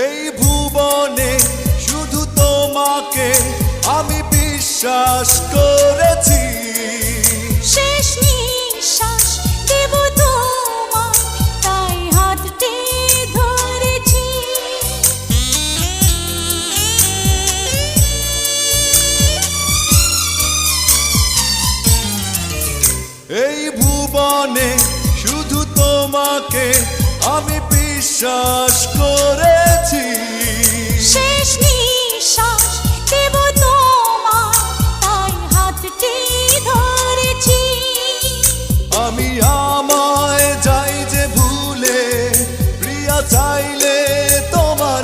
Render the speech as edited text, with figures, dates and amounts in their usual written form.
এই ভুবনে শুধু তোমাকে আমি বিশ্বাস করেছি। শেষ নিঃশ্বাস দেব তোমার, তাই হাতটি ধরেছি। এই ভুবনে শুধু তোমাকে আমি বিশ্বাস করেছি। শেষ নিঃশ্বাস দেব তোমার, তাই হাতটি ধরেছি। আমি আমায় যাই যে ভুলে, প্রিয়া চাইলে তোমার